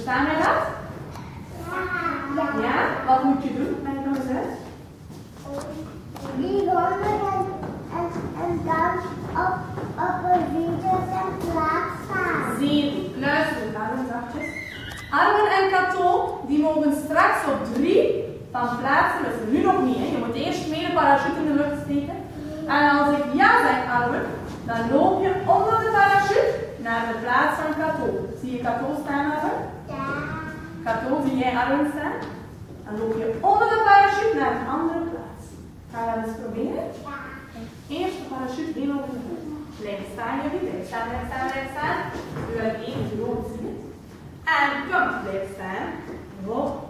Verstaan jij dat? Ja? Wat moet je doen? Leg nog eens uit. 300 en dan op een vierkante plaats staan. Zeer goed. Luister goed, Arwen, zachtjes. Arwen en Kato, die mogen straks op 3 van plaatsen, dus nu nog niet, hè. Je moet eerst mee de parachute in de lucht steken. En als ik ja zeg, Arwen, dan loop je onder de parachute naar de plaats van Kato. Zie je Kato staan, Arwen? Ja. Kato, zie jij Arwen staan? Dan loop je onder de parachute naar een andere plaats. Ga je dat eens proberen? Ja. Eerst de parachute helemaal in de lucht. Blijf staan jullie, blijf staan, blijf staan, blijf staan. We willen één groot zien. En kom, blijf staan. Hop.